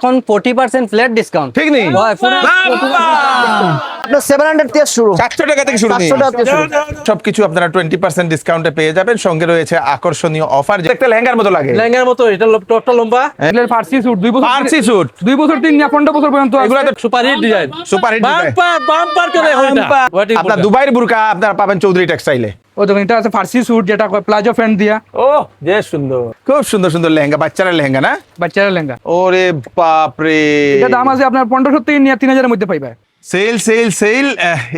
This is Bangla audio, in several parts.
এখন 40% ফ্ল্যাট ডিসকাউন্ট। ঠিক নেই? হয় পুরো আপনার 700 থেকে শুরু, 400 টাকা থেকে শুরু নেই? 400 টাকা থেকে শুরু। সবকিছু আপনারা 20% ডিসকাউন্টে পেয়ে যাবেন। সঙ্গে রয়েছে আকর্ষণীয় অফার, একটা লেহেঙ্গার মতো লাগে। লেহেঙ্গার মতো, এটা টপটা লম্বা, এগুলোর ফার্সি স্যুট 2 বছর, ফার্সি স্যুট 2 বছর 3 না 15 বছর পর্যন্ত আছে। এগুলো তো super hit design, super hit design. Bumper চলে আপনার দুবাইয়ের বুরকা আপনারা পাবেন চৌধুরী টেক্সটাইলে। ও দেখুন এটা আছে ফার্সি স্যুট যেটা প্লাজো ফ্যান্ট দিয়া, ও যে সুন্দর, খুব সুন্দর সুন্দর লেহেঙ্গা, বাচ্চারা লেহেঙ্গা না? বাচ্চারা লেহেঙ্গা। ওরে বাপ রে, এটা দাম আছে আপনার 1500 থেকে 3000 এর মধ্যে পাইবে। সেল সেল সেল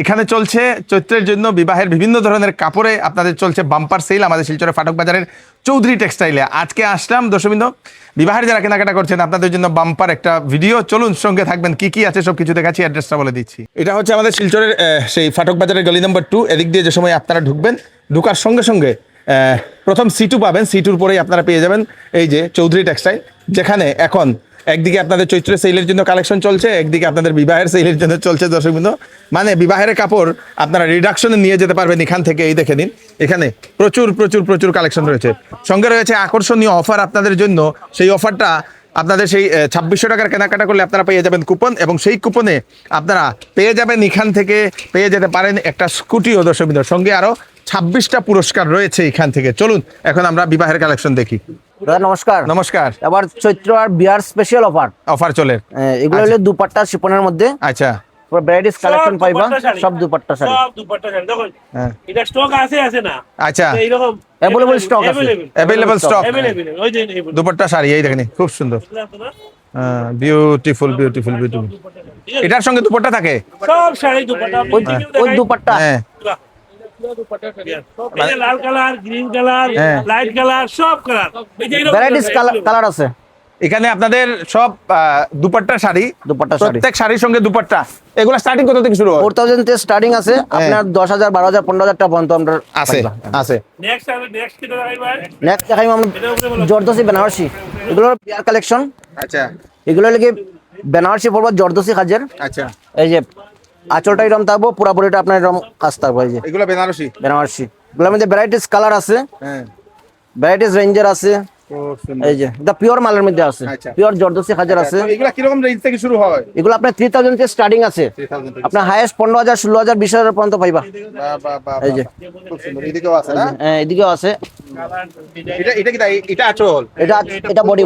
এখানে চলছে চৈত্রের জন্য বিবাহের বিভিন্ন ধরনের কাপড়ে আপনাদের চলছে বাম্পার সেল আমাদের শিলচরের ফাটক বাজারের চৌধুরী টেক্সটাইলে। আজকে আসলাম দর্শকবৃন্দ, বিবাহের যারা কেনাকাটা করছেন আপনাদের জন্য বাম্পার একটা ভিডিও। চলুন সঙ্গে থাকবেন, কি কি আছে সব কিছু দেখাচ্ছি, অ্যাড্রেসটা বলে দিচ্ছি। এটা হচ্ছে আমাদের শিলচরের সেই ফাটক বাজারের গলি নম্বর 2। এদিক দিয়ে যে সময় আপনারা ঢুকবেন, ঢুকার সঙ্গে সঙ্গে প্রথম সিটু পাবেন, সিটুর পরেই আপনারা পেয়ে যাবেন এই যে চৌধুরী টেক্সটাইল, যেখানে এখন একদিকে আপনাদের চৈত্র সেলের জন্য কালেকশন চলছে, একদিকে আপনাদের বিবাহের সেলের জন্য চলছে দর্শকবৃন্দ। মানে বিবাহের কাপড় আপনারা রিডাকশনে নিয়ে যেতে পারবেন এখান থেকে। এই দেখে নিন, এখানে প্রচুর প্রচুর প্রচুর কালেকশন রয়েছে। সঙ্গে রয়েছে আকর্ষণীয় অফার আপনাদের জন্য। সেই অফারটা আপনাদের সেই 2600 টাকার কেনাকাটা করলে আপনারা পেয়ে যাবেন কুপন, এবং সেই কুপনে আপনারা পেয়ে যাবেন এখান থেকে পেয়ে যেতে পারেন একটা স্কুটিও দর্শকবৃন্দ। সঙ্গে আরও 26টা পুরস্কার রয়েছে এখান থেকে। চলুন এখন আমরা বিবাহের কালেকশন দেখি। দাদা নমস্কার। নমস্কার। এবার চৈত্র আর বিয়ার স্পেশাল অফার চলে। এগুলো হলো দুপাট্টা শিপনের মধ্যে। আচ্ছা, পুরো ভ্যারাইটিস কালেকশন পাইবা, সব দুপাট্টা শাড়ি। সব দুপাট্টা শাড়ি দেখুন, হ্যাঁ। এটা স্টক আছে না? আচ্ছা, এইরকম Available stock আছে। অ্যাভেলেবল স্টক, अवेलेबल ওই যে এই দুপাট্টা শাড়ি এই দেখেন, খুব সুন্দর, বিউটিফুল বিউটিফুল বিউটিফুল। এটার সঙ্গে দুপাট্টা থাকে? সব শাড়ি দুপাট্টা ওই দুপাট্টা হ্যাঁ, এই যে লাল কালার, গ্রিন কালার, হ্যাঁ। লাইট কালার, সব কালার, এই যে এরকম ভ্যারাইটিস কালার আছে। এখানে আপনাদের সব দুপাট্টা শাড়ি, দুপাট্টা শাড়ি প্রত্যেক শাড়ির সঙ্গে দুপাট্টা। এগুলো স্টার্টিং কত থেকে শুরু হয়? 4000 থেকে স্টার্টিং আছে, আপনার 10000 12000 15000 টাকা পর্যন্ত আমরা আছে আছে। নেক্সট হবে, নেক্সট কি দেখাই ভাই? নেক্সট দেখাই আমরা জর্দসি বেনারসি। এগুলো বিয়ার কালেকশন। আচ্ছা এগুলো লাগে বেনারসি পড়বো, জর্দসি কাজের। আচ্ছা, এই যে আঁচলটা এরকম থাকবো, পুরাপুরিটা আপনার এরকম কাজ থাকবো। এই যে এগুলো বেনারসি। বেনারসি, এগুলোর মধ্যে ভ্যারাইটিস কালার আছে, হ্যাঁ, ভ্যারাইটিস রেঞ্জের আছে। খুব সুন্দর। এই যে এটা পিওর মালের মধ্যে আছে, আচ্ছা। পিওর জর্দসি কাজের আছে। তো এগুলো কিরকম রেঞ্জ থেকে শুরু হয়? এগুলো আপনার 3000 থেকে স্টার্টিং আছে, 3000 থেকে। আপনার হাইয়েস্ট 15000 16000 20000 পর্যন্ত পাইবা। বাহ বাহ বাহ, এই যে খুব সুন্দর। এদিকেও আছে না? হ্যাঁ, এদিকেও আছে। এটা কি তাই? এটা আঁচল? এটা বডি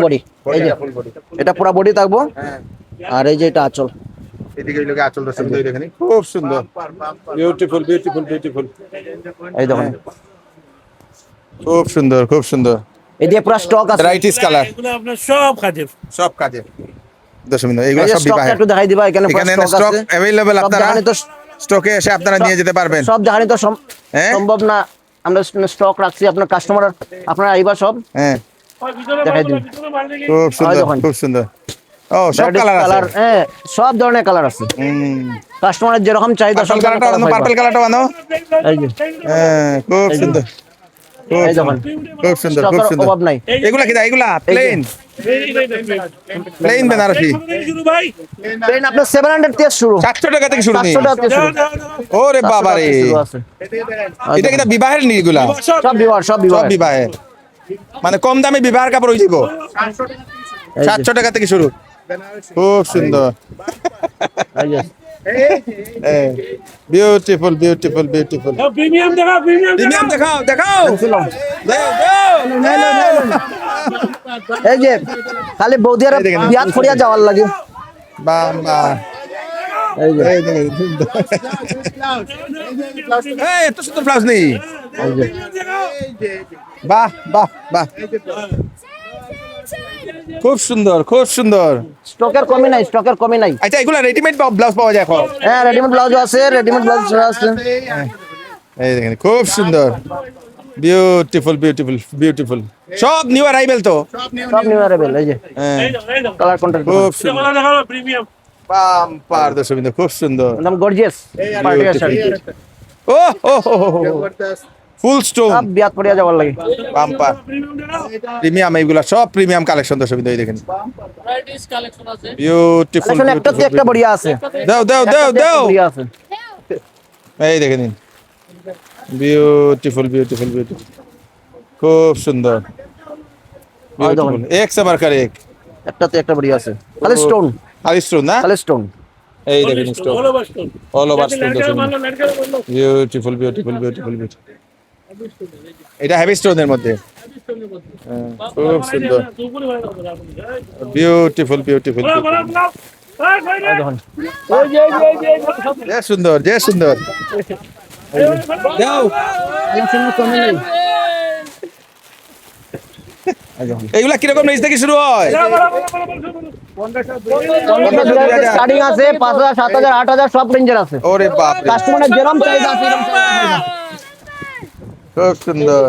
এই যে ফুল বডি। এটা পুরো বডি থাকবো, হ্যাঁ, আর এই যে এটা আঁচল। এদিকে এই লোকে আঁচল দর্শক দেখেন, খুব সুন্দর, বিউটিফুল বিউটিফুল বিউটিফুল। এই দেখুন, খুব সুন্দর খুব সুন্দর। এদিকে পুরো স্টক আছে। ভ্যারাইটিস কালার, এগুলো আপনার সব কাজের। সব কাজে দর্শক এগুলো এই যে সব স্টকটা বিবাহে। একটু দেখাই দিবা, এখানে পুরো এখানে স্টক স্টক আছে। अवेलेबल, সব আপনারা দেখানি তো, স্টকে এসে আপনারা নিয়ে যেতে পারবেন। সব দেখানি তো হ্যাঁ? সম্ভব না, আমরা স্টক রাখছি। আপনার কাস্টমার আপনারা আইবা সব হ্যাঁ, ওই ভিতরে দেখাই দিন। ভিতরে মাল দেখি। খুব সুন্দর দেখুন। খুব সুন্দর। ও সব কালার আছে। হ্যাঁ, সব ধরনের কালার আছে। কাস্টমারের যেরকম চাহিদা সব পার্পল কালারটা আনো, পার্পল কালারটা আনো। এই যে হ্যাঁ, খুব সুন্দর খুব এই দেখুন, সুন্দর খুব সুন্দর খুব স্টকের সুন্দর। অভাব নাই। এগুলা কি এগুলা প্লেন প্লেন বেনারসি? শুরু ভাই, প্লেন আপনার 700 থেকে শুরু, 700 টাকা থেকে শুরু নেই? 700 টাকা থেকে শুরু। ওরে বাবা রে, শুরু আছে। এটা কি বিবাহের নি? এগুলা সব বিবাহ, সব বিবাহ। সব বিবাহের, মানে কম দামে বিবাহের কাপড় হয়ে যাব। 700 টাকা থেকে শুরু, খুব সুন্দর। এই যে বিউটিফুল বিউটিফুল বিউটিফুল। প্রিমিয়াম দেখা, প্রিমিয়াম প্রিমিয়াম দেখাও দেখাও। দাও, দাও। এই যে খালি বৌদিয়ার বিয়াত করিয়া যাওয়ার লাগে। বাহ বাহ, এই যে এই দেখেন। এই এত সুন্দর ব্লাউজ নেই? বাহ বাহ বাহ, খুব সুন্দর খুব সুন্দর। স্টকের কমি নাই, স্টকের কমি নাই। আচ্ছা, এগুলা রেডিমেড ব্লাউজ পাওয়া যায় এখন? হ্যাঁ, রেডিমেড ব্লাউজ আছে, রেডিমেড ব্লাউজ আছে। এই দেখেন, খুব সুন্দর, বিউটিফুল বিউটিফুল বিউটিফুল। সব নিউ অ্যারাইভেল তো? সব নিউ অ্যারাইভেল। এই যে হ্যাঁ, কালার কন্ট্রাস্ট খুব সুন্দর। দেখা প্রিমিয়াম। বাম্পার দর্শক, খুব সুন্দর। একদম গর্জিয়াস পার্টিয়ার শাড়ি। ও ও ফুল স্টোন, সব বিয়াত করিয়া যাওয়ার লাগে। বাম্পার প্রিমিয়াম দেখা। প্রিমিয়াম, এইগুলা সব প্রিমিয়াম কালেকশন দর্শক, এই দেখেন, বিউটিফুল কালেকশন একটা থেকে একটা বড়িয়া আছে। দাও দাও দাও দাও। বড়িয়া আছে। এই দেখে নিন, বিউটিফুল বিউটিফুল বিউটিফুল, খুব সুন্দর, বিউটিফুল, এক সে বারকার এক। একটাতে একটা বাড়ি আছে খালি স্টোন, আলিস্টোন না খালি স্টোন। এই দেখেন stone All over stone. All over stone लड़का मानो लड़का मानो বিউটিফুল বিউটিফুল বিউটিফুল এটা হেভি স্টোনের মধ্যে খুব সুন্দর तू पूरी बात कर বিউটিফুল বিউটিফুল बोला बोला बोला যে সুন্দর যে সুন্দর এইগুলা কিরকম রেঞ্জ থেকে শুরু হয় স্টার্টিং আছে 5,000 7,000 8,000 সব রেঞ্জের আছে। ওরে বাপ রে কাস্টমারের যেরকম চাহিদা আছে এরকম চাহিদা। খুব সুন্দর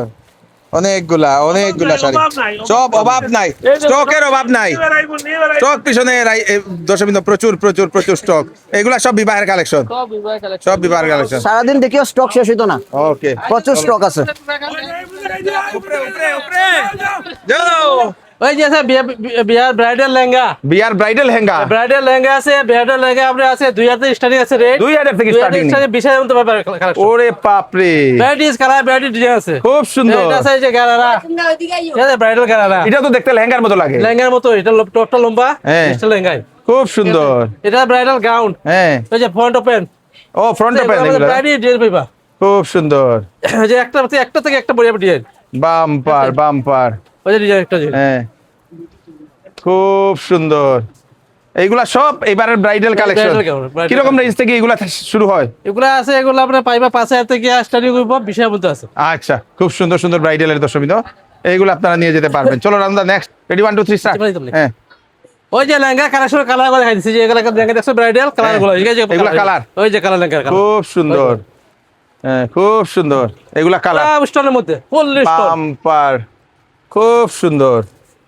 অনেকগুলা অনেকগুলা শাড়ি সব অভাব নাই স্টকের অভাব নাই স্টক পিছনে দশমিন প্রচুর প্রচুর প্রচুর স্টক এগুলা সব বিবাহের কালেকশন সব বিবাহের কালেকশন সারাদিন দেখিও স্টক শেষ হইতো না, ওকে প্রচুর স্টক আছে। ওই যে আছে বিয়ার ব্রাইডাল লেহেঙ্গা, বিয়ার ব্রাইডাল লেহেঙ্গা ব্রাইডাল লেহেঙ্গা আছে, ব্রাইডাল লেহেঙ্গা আপনার আছে 2,000 থেকে স্টার্টিং আছে রেট, 2000 থেকে starting। 20,000 মতো পাবেন কালেকশন। ওরে বাপ রে ভ্যারাইটিস কালার, ভ্যারাইটি ডিজাইন আছে। খুব সুন্দর এটা আছে এই যে গারারা, ঠিক আছে ব্রাইডাল গারারা এটা তো দেখতে লেহেঙ্গার মতো লাগে লেহেঙ্গার মতো, এটা টপটা লম্বা, হ্যাঁ। এটা লেহেঙ্গাই। খুব সুন্দর এটা ব্রাইডাল গাউন, হ্যাঁ এই যে ফ্রন্ট ওপেন, ও ফ্রন্ট ওপেন এগুলা ব্রাইডি ডিজাইন পাইবা। খুব সুন্দর এই যে একটা থেকে একটা বড়িয়া ডিজাইন, বাম্পার বাম্পার ওই যে ডিজাইন একটা ডিজাইন। হ্যাঁ খুব সুন্দর এইগুলা সব এবারের bridal collection bridal gown, bridal কিরকম রেঞ্জ থেকে এগুলা শুরু হয় এগুলা আছে, এগুলো আপনার পাইবা 5,000 থেকে স্টার্টিং করব, 20,000 মতো আছে। আচ্ছা খুব সুন্দর সুন্দর ব্রাইডালের দশমিন এইগুলো আপনারা নিয়ে যেতে পারবেন চলো রান্দা নেক্সট রেডি 1 2 3 স্টার্ট হ্যাঁ ওই যে লেহেঙ্গা কালেকশন কালার গুলো দেখাই দিছি, যে এগুলা লেহেঙ্গা দেখছো ব্রাইডাল কালার গুলো, ঠিক আছে এগুলা colour? ওই যে কালার লেহেঙ্গা কালার খুব সুন্দর হ্যাঁ খুব সুন্দর এগুলা কালার স্টোনের মধ্যে ফুল স্টোন। বাম্পার খুব সুন্দর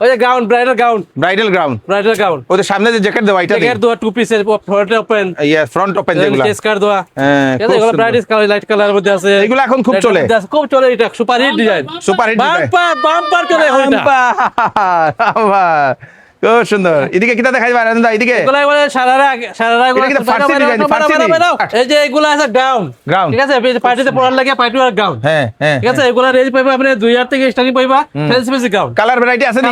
ওই যে gown, bridal gown, bridal ground bridal gown, ওদের সামনে যে জ্যাকেট দেওয়া এটা এর দুটো টু পিসের ফ্রন্ট ওপেন, ইয়া ফ্রন্ট ওপেন যেগুলা স্কার্ট দেওয়া, হ্যাঁ ঠিক আছে খুব এগুলো সুন্দর। ব্রাইডাল কালার, লাইট কালারের মধ্যে আছে। এগুলো এখন খুব চলে। খুব চলে, এটা super hit design, super hit design bumper চলে এখন এটা। বাম্পার খুব সুন্দর এদিকে কিটা দেখাই পারেন দাদা এদিকে এগুলা বলে সারারা এগুলা এটা কি ফার্সি ডিজাইন, ফার্সি ডিজাইন? এই যে এগুলা আছে গাউন, Gown। ঠিক আছে পার্টিতে পরার লাগে পার্টি ওয়ার গাউন, হ্যাঁ হ্যাঁ ঠিক আছে এগুলা রেঞ্জ পাইবা আপনি 2,000 থেকে স্টার্টিং পাইবা, fancy fancy gown, colour variety আছে নি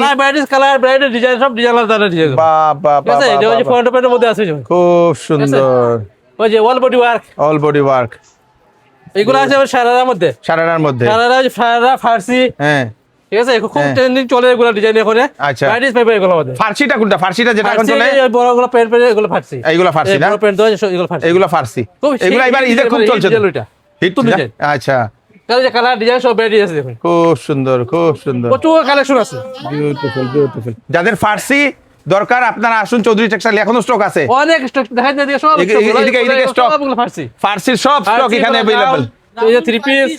কালার ব্রাইডাল ডিজাইন, সব ডিজাইন আলাদা ডিজাইন, বাহ বাহ ঠিক আছে এটা ওই যে বাহ ফ্রন্ট ওপেনের মধ্যে আছে, খুব সুন্দর ওই যে wall body work, all body work এগুলো আছে আবার সারারার মধ্যে, সারারার মধ্যে সারারা ফার্সি, হ্যাঁ ঠিক আছে খুব হ্যাঁ। ট্রেন্ডিং চলে এগুলো ডিজাইন এখন। আচ্ছা। ভ্যারাইটিস পাইবা এগুলো মধ্যে, ফার্সিটা কোনটা ফার্সিটা যেটা এখন চলে বড় গুলো পেন পেন এগুলো ফার্সি, এইগুলা ফার্সি না বড় পেন তো এগুলো ফার্সি, এগুলা ফার্সি খুব এগুলা এবার ঈদে খুব চলছে ডিজাইন ওইটা হিট তো ডিজাইন, আচ্ছা কালার যে কালার ডিজাইন সব ভ্যারাইটি আছে দেখুন, খুব সুন্দর খুব সুন্দর প্রচুর কালেকশন আছে, বিউটিফুল বিউটিফুল যাদের ফার্সি দরকার আপনারা আসুন চৌধুরী টেক্সটাইল এখনো স্টক আছে অনেক স্টক দেখাই দিয়ে সব এদিকে stock। সবগুলো ফার্সি, ফার্সির সব স্টক এখানে अवेलेबल এই যে থ্রি পিস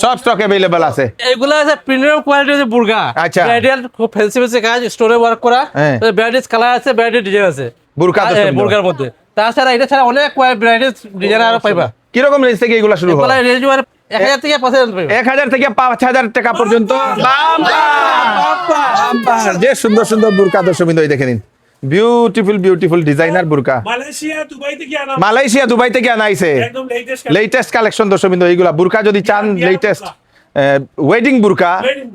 সব স্টক अवेलेबल আছে এগুলো আছে প্রিমিয়াম কোয়ালিটির যে বুরগা, আচ্ছা। ব্রাইডাল খুব ফ্যান্সি ফ্যান্সি কাজ, স্টোরে ওয়ার্ক করা, হ্যাঁ। ব্রাইডাল কালার আছে, ব্রাইডাল ডিজাইন আছে, বুরকা তো সুন্দর। বুরগার মধ্যে। তাছাড়া এটা ছাড়া অনেক ব্রাইডাল ডিজাইন আরো পাইবা, কিরকম রেঞ্জ থেকে এগুলা শুরু হয় এগুলা রেঞ্জ মানে 1,000 থেকে 5,000 পাইবা। 1000 থেকে 5000 টাকা পর্যন্ত বাম্পার যে সুন্দর সুন্দর বুরকা দর্শকবৃন্দ এই দেখে নিন beautiful beautiful designer burqa Malaysia Dubai থেকে আনা মালয়েশিয়া দুবাই থেকে আনাইছে একদম লেটেস্ট লেটেস্ট কালেকশন দর্শকবৃন্দ এইগুলা বুরকা যদি চান লেটেস্ট ওয়েডিং বুরকা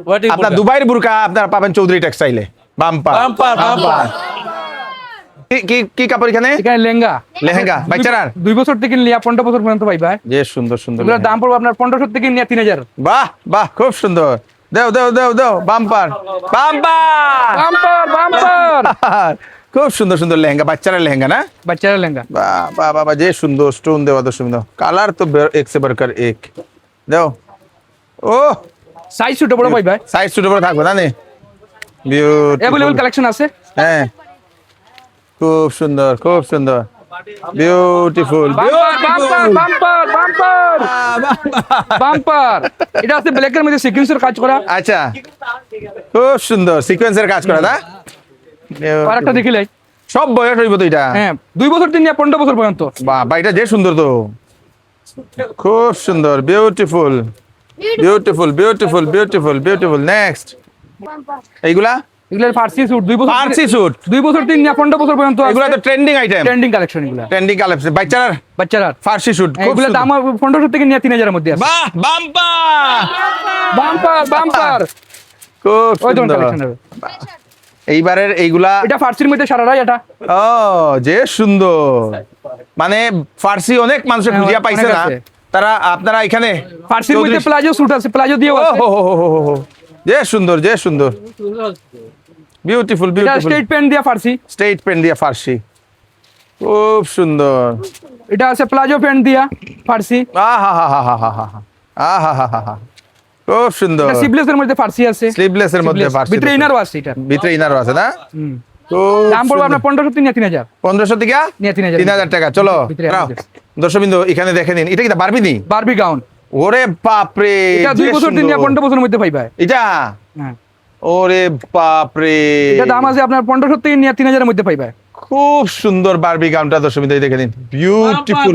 Wedding আপনার বুরকা। দুবাইয়ের বুরকা আপনারা পাবেন চৌধুরী টেক্সটাইলে বাম্পার বাম্পার, বাম্পার। কি কি কাপড় এখানে এখানে লেহেঙ্গা লেহেঙ্গা বাচ্চারার 2 বছর থেকে নিয়ে 15 বছর পর্যন্ত পাইবা। যে সুন্দর সুন্দর এগুলোর লেহেঙ্গা। দাম পড়বে আপনার 1500 থেকে নিয়ে 3,000। বাহ বাহ খুব সুন্দর দেও দেও দেও দেও বাম্পার বাম্পার বাম্পার বাম্পার খুব সুন্দর সুন্দর লেহেঙ্গা বাচ্চারা লেহেঙ্গা না বাচ্চারা লেহেঙ্গা। বাহ বাহ বাহ যে সুন্দর স্টোন দেওয়া দর্শক কালার তো এক সে বরকর এক দেও ও সাইজ ছোট বড় পাইবা। সাইজ ছোট বড় থাকবে না নে अवेलेबल বিউটিফুল কালেকশন আছে। হ্যাঁ খুব সুন্দর beautiful bumper bumper bumper bumper এটা আছে ব্ল্যাকের মধ্যে সিকোয়েন্সের কাজ করা। আচ্ছা খুব সুন্দর সিকোয়েন্সের কাজ করা না আরেকটা দেখিলাই। সব বয়স হইব তো এটা হ্যাঁ 2 বছর থেকে নিয়ে 15 বছর পর্যন্ত। বাহ এটা যে সুন্দর তো খুব সুন্দর beautiful beautiful beautiful beautiful beautiful next এইগুলা এগুলা ফার্সি স্যুট 2 বছর ফার্সি স্যুট 2 বছর থেকে নিয়ে 15 বছর পর্যন্ত আছে। এগুলা তো ট্রেন্ডিং আইটেম ট্রেন্ডিং কালেকশন এগুলা ট্রেন্ডিং কালেকশন বাচ্চারা বাচ্চারা। ফার্সি স্যুট খুব এগুলা দাম 1500 থেকে নিয়ে 3,000 এর মধ্যে আছে। বাহ বাম্পার বাম্পার বাম্পার খুব ওই ধরনের সুন্দর কালেকশন হবে। এইবারের এইগুলা এটা ফার্সির মধ্যে সারারাই এটা ও যে সুন্দর, মানে ফার্সি অনেক মানুষের হ্যাঁ, খুঁজিয়া পাইছে অনেক না, আছে। তারা আপনারা এখানে ফার্সির মধ্যে প্লাজো স্যুট আছে, প্লাজো দিয়েও ও আছে। হো হো হো হো হো। যে সুন্দর যে সুন্দর, বিউটিফুল এটা বিউটিফুল, স্ট্রেট প্যান্ট দিয়া ফার্সি। স্ট্রেট পেন দিয়া ফার্সি, খুব সুন্দর। এটা আছে প্লাজো প্যান্ট দিয়া ফার্সি। আহা হা হা হা হা হা হা, আহা হা হা হা, খুব সুন্দর। এটা স্লিভলেসের মধ্যে ফার্সি আছে। স্লিভলেস এর মধ্যে ফার্সি, ভিতরে ইনারও আছে এটা। ভিতরে ইনারও আছে না? দাম পড়বে আপনার 1500 নিয়ে 3000। 1500 থেকে নিয়ে 3000 3000 টাকা। চলো ভিতরে নাও। আছে। দর্শকবৃন্দ এখানে দেখে নিন, এটা কি বারবি নি? Barbie gown. ওরে বাপরে, এটা 2 যে বছর সুন্দর। 15 বছরের মধ্যে পাইবা। এটা হ্যাঁ, ওরে বাপরে, এটা দাম আছে আপনার 1500 থেকে নিয়ে 3000 এর মধ্যে পাইবা। খুব সুন্দর বারবি গাউনটা দর্শকবৃন্দ দেখে নিন, বিউটিফুল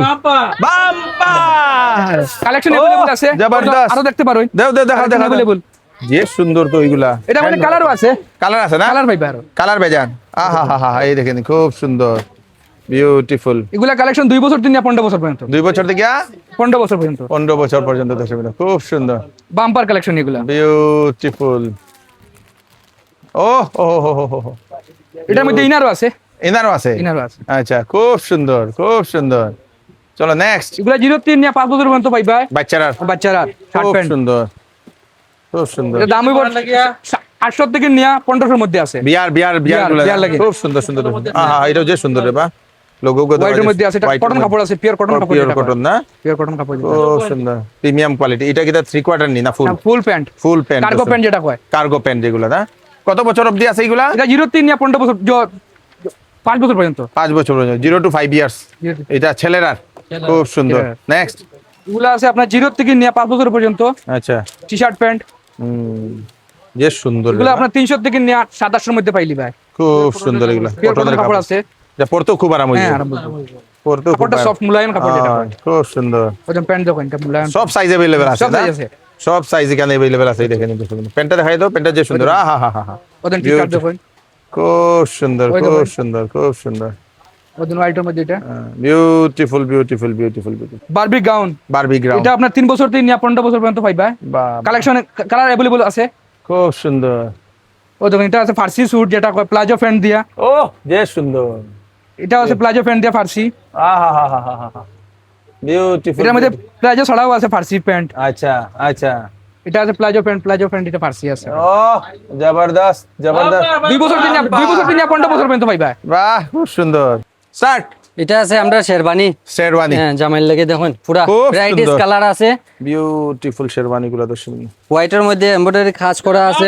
বাম্পার কালেকশন ও, अवेलेबल আছে, জবরদস্ত। আরো দেখতে পারো। দেও দেও দেখা দেখা अवेलेबल। যে সুন্দর তো ওইগুলা। এটা মানে কালারও আছে, কালার আছে না? কালার পাইবা আরো। কালার বেজান, আহা হা হা, এই দেখেন খুব সুন্দর, বিউটিফুল। এগুলা কালেকশন 2 বছর থেকে নিয়ে 15 বছর পর্যন্ত। 2 বছর থেকে 15 বছর পর্যন্ত 15 বছর পর্যন্ত দর্শকবৃন্দ, খুব সুন্দর, বাম্পার কালেকশন এগুলা। বিউটিফুল। ও হো হো হো হো হো। এটার মধ্যে ইনারও আছে, ইনারও আছে? ইনারও আছে। আচ্ছা, খুব সুন্দর খুব সুন্দর। চলো নেক্সট, এগুলা 0 থেকে নিয়ে 5 বছর পর্যন্ত পাইবা বাচ্চারা, বাচ্চারা। শার্ট খুব প্যান্ট সুন্দর খুব সুন্দর। এটা দাম হইব 800 থেকে নিয়ে 1500 এর মধ্যে আছে। বিয়ার বিয়ার বিয়ার গুলো বিয়ার লাগে। খুব সুন্দর সুন্দর। আহা, এটাও যে সুন্দর রে বা, লোগো গো হোয়াইটের মধ্যে আছে, এটা কটন কাপড় আছে, পিওর কটন কাপড়। পিওর কটন না? পিওর কটন কাপড়। খুব সুন্দর, প্রিমিয়াম কোয়ালিটি। এটা কি 3/4 নি না full? Full pant, full pant, cargo pant যেটা কয়। কার্গো প্যান্ট যেগুলো না? কত বছর অবধি আছে এগুলা? এটা 0 থেকে নিয়ে 15 বছর, 5 বছর পর্যন্ত। 5 বছর পর্যন্ত, 0 to 5 ইয়ার্স। এটা ছেলেরার, খুব সুন্দর। ছেলেরার। নেক্সট, এগুলা আছে আপনার 0 থেকে নিয়ে 5 বছর পর্যন্ত। আচ্ছা, টি শার্ট প্যান্ট যে সুন্দর রে এগুলো বা। আপনার 300 থেকে নিয়ে 2700 এর মধ্যে পাইলি ভাই। খুব সুন্দর এগুলা, পিওর কটনের কটন কাপড় আছে। এটা পড়তেও খুব আরাম হইছে। হ্যাঁ, আরাম। পড়তেও খুব কাপড়টা আরাম। সফট মুলায়ম কাপড় যেটা কয়। খুব সুন্দর। ওজন প্যান্ট দেখো, এটা মুলায়ম। সব সাইজ अवेलेबल আছে সব না? size আছে। সব সাইজ এখানে अवेलेबल আছে, এই দেখেন এই দেখুন। প্যান্টটা দেখাই দাও, প্যান্টটা যে সুন্দর, আহা হা হা হা, ওজন টি শার্ট দেখো, খুব সুন্দর ওই খুব দেখুন। সুন্দর খুব সুন্দর, ওজন হোয়াইটের মধ্যে এটা। Beautiful beautiful beautiful beautiful. Barbie gown, Barbie ground, এটা আপনার 3 বছর থেকে নিয়ে 15 বছর পর্যন্ত পাইবা। কালেকশন কালার अवेलेबल আছে। খুব সুন্দর। ও দেখুন, এটা আছে ফার্সি স্যুট যেটা কয় প্লাজো প্যান্ট দিয়া। ও যে সুন্দর, এটা আছে প্লাজো প্যান্ট দিয়া ফার্সি। আহা হা হা হা হা, বিউটিফুল। এটার মধ্যে প্লাজো ছাড়াও আছে ফার্সি প্যান্ট। আচ্ছা আচ্ছা, এটা আছে প্লাজো প্যান্ট এটা ফার্সি আছে। ও জবরদস্ত জবরদস্ত, 2 বছর থেকে নিয়ে 15 বছর পর্যন্ত পাইবা। বাহ খুব সুন্দর। স্টার্ট। এটা আছে আমরা শেরবানি, শেরওয়ানি, হ্যাঁ জামাইল লাগে দেখুন পুরা খুব ভ্যারাইটিস সুন্দর। কালার আছে। বিউটিফুল শেরওয়ানি গুলো তো শুনুন, হোয়াইটের মধ্যে এমব্রয়ডারি কাজ করা আছে।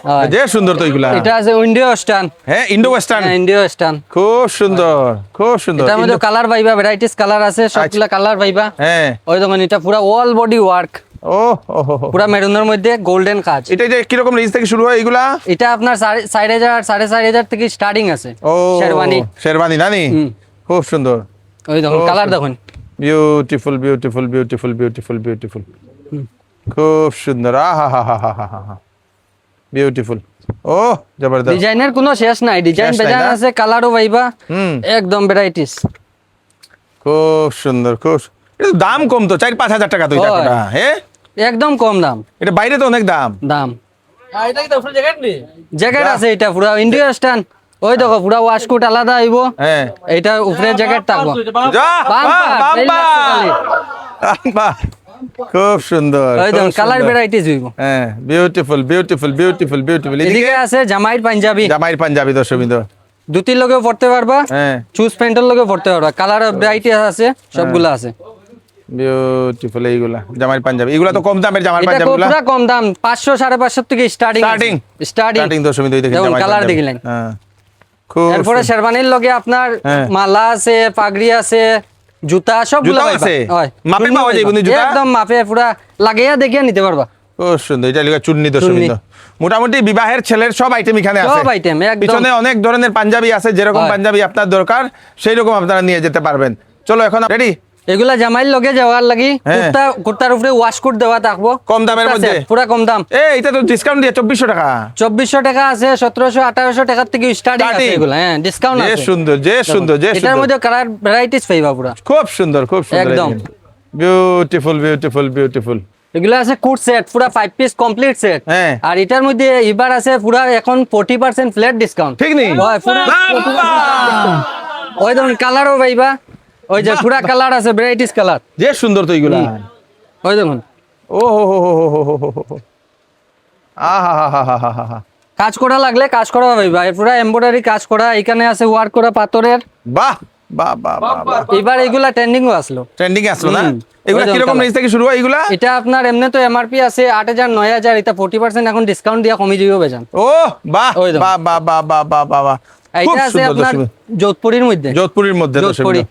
হ্যাঁ। যে সুন্দর তো এগুলা। এটা আছে ইন্ডিও স্টান, হ্যাঁ, ইন্ডো ওয়েস্টার্ন, ইন্ডিও স্টান। খুব সুন্দর খুব সুন্দর। এটার মধ্যে কালার পাইবা, ভ্যারাইটিস কালার আছে, সবগুলা কালার পাইবা। হ্যাঁ, ওই দেখুন, এটা পুরা অল বডি ওয়ার্ক, ও হো হো হো। পুরা মেরুনের মধ্যে গোল্ডেন কাজ। এটা যে কিরকম রেঞ্জ থেকে শুরু হয় এগুলা? এটা আপনার 4,500 4,500 থেকে স্টার্টিং আছে ও শেরওয়ানি। শেরওয়ানি নানি, খুব সুন্দর। ওই দেখুন ও, কালার দেখুন, beautiful beautiful beautiful beautiful beautiful, খুব সুন্দর, আহা হা হা হা হা হা, বিউটিফুল। ও জবরদস্ত, ডিজাইনের কোনো শেষ নাই, ডিজাইন শেষ নাই বেজান না? আছে, কালারও পাইবা, হুম, একদম ভ্যারাইটিস। খুব সুন্দর খুব এটা তো দাম কম তো, 4-5 হাজার টাকা তো এটা হয়। কোটা, হ্যাঁ? একদম কম দাম। এটা বাইরে তো অনেক দাম। এটা কি ফুল জ্যাকেট নি? জ্যাকেট আছে, এটা পুরা ইন্ডিয়া স্ট্যান্ড। ওই দেখো পুরা ওয়াশকোট আলাদা আইব, হ্যাঁ, এইটা উপরে জ্যাকেট থাকবো। যা, বাম্পার, বাহ, এই লাগছে খালি। বাহ, খুব সুন্দর, ওই দেখুন কালার ভ্যারাইটিস হইব। হ্যাঁ, বিউটিফুল বিউটিফুল বিউটিফুল বিউটিফুল। এদিকে আছে জামাইর পাঞ্জাবি, জামাইর পাঞ্জাবি দর্শকবৃন্দ, ধুতির লগেও পড়তে পারবা, হ্যাঁ, চুজ প্যান্টের লগেও পড়তে পারবা, কালার ভ্যারাইটি আছে, সবগুলো আছে। বিউটিফুল। এইগুলা জামাইর পাঞ্জাবি, এগুলা তো কম দামের জামার এটা পাঞ্জাবিগুলা। পুরা কম দাম, 500-550 থেকে স্টার্টিং স্টার্টিং স্টার্টিং দর্শকবৃন্দ, এই দেখেন দেখুন জামাইর কালার পাঞ্জাবি। দেখিলেন। হ্যাঁ, খুব এরপরে শেরবানির লগে আপনার হ্যাঁ। মালা আছে, পাগড়ি আছে, জুতা সবগুলো জুতাও পাইবা। আছে? হয়। মাপে চুন্নি পাওয়া যায় পাইবা। কোনো জুতা? একদম মাপে পুরা লাগাইয়া দেখিয়া নিতে পারবা। খুব সুন্দর। এটা লিখা চুন্নি দর্শকবৃন্দ। মোটামুটি বিবাহের ছেলের সব আইটেম এখানে আছে। সব item, একদম। পিছনে অনেক ধরনের পাঞ্জাবি আছে, যেরকম হয়। পাঞ্জাবি আপনার দরকার সেই রকম আপনারা নিয়ে যেতে পারবেন। চলো এখন রেডি। এগুলা জামাইর লগে যাওয়ার লাগি হ্যাঁ। কুর্তার উপরে ওয়াশকোট দেওয়া থাকবো, কম দামের কুর্তা মধ্যে? set, পুরা কম দাম। এটা তো ডিসকাউন্ট দিয়ে 2400 টাকা। 2400 টাকা আছে, 1700-1800 টাকার থেকে স্টার্টিং আছে Starting? এগুলা, হ্যাঁ ডিসকাউন্ট যে আছে। সুন্দর যে সুন্দর যে এটার সুন্দর, মধ্যে কালার ভ্যারাইটিস পাইবা পুরা। খুব সুন্দর খুব সুন্দর। একদম। Beautiful beautiful beautiful. এগুলো আছে কুট সেট পুরা 5 পিস কমপ্লিট সেট হ্যাঁ। আর এটার মধ্যে এবার আছে পুরা এখন 40% ফ্ল্যাট ডিসকাউন্ট ঠিক নেই হয় পুরা ওই দেখুন কালারও পাইবা ওই যে পুরা কালার আছে ভ্যারাইটিস কালার যে সুন্দর তো এইগুলা ওই দেখুন ও হো হো হো হো হো হো হো আহা হা হা হা হা হা হা কাজ করা লাগলে কাজ করা পাইবা পুরা এমব্রয়ডারি কাজ করা এখানে আছে ওয়ার্ক করা পাথরের বাহ বাহ বাহ বাহ বাহ এবার এগুলা ট্রেন্ডিংও আসলো ট্রেন্ডিং এ আসলো না হুম। এগুলা ওই দেখুন কিরকম colour। রেঞ্জ থেকে শুরু হয় এগুলা এটা আপনার এমনি তো এমআরপি আছে 8000 9000 এটা 40% এখন ডিসকাউন্ট দিয়া কমিয়ে দিও বেজান ও বাহ ওই দেখুন। বাহ বাহ বাহ বাহ বাহ বাহ বাহ খুব এটা আছে সুন্দর আপনার দর্শক। যোধপুরীর মধ্যে যোধপুরীর মধ্যে যোধপুরি।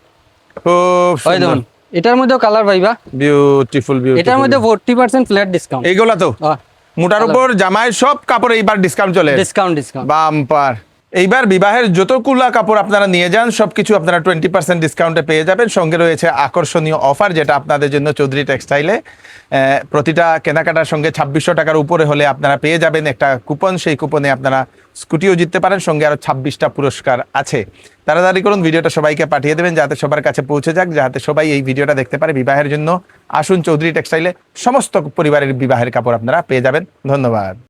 খুব ওই সুন্দর দেখুন এটার মধ্যেও কালার পাইবা বিউটিফুল এটার মধ্যে 40% ফ্ল্যাট ডিসকাউন্ট এইগুলা তো মোটার উপর জামাই সব কাপড় এইবার ডিসকাউন্ট চলে ডিসকাউন্ট বাম্পার এইবার বিবাহের যতগুলা কাপড় আপনারা নিয়ে যান সবকিছু আপনারা 20% ডিসকাউন্টে পেয়ে যাবেন সঙ্গে রয়েছে আকর্ষণীয় অফার যেটা আপনাদের জন্য চৌধুরী টেক্সটাইলে প্রতিটা কেনাকাটার সঙ্গে 2600 টাকার উপরে হলে আপনারা পেয়ে যাবেন একটা কুপন সেই কুপনে আপনারা স্কুটিও জিততে পারেন সঙ্গে আরো 26টা পুরস্কার আছে তাড়াতাড়ি করুন ভিডিওটা সবাইকে পাঠিয়ে দেবেন যাতে সবার কাছে পৌঁছে যাক যাতে সবাই এই ভিডিওটা দেখতে পারে বিবাহের জন্য আসুন চৌধুরী টেক্সটাইলে সমস্ত পরিবারের বিবাহের কাপড় আপনারা পেয়ে যাবেন ধন্যবাদ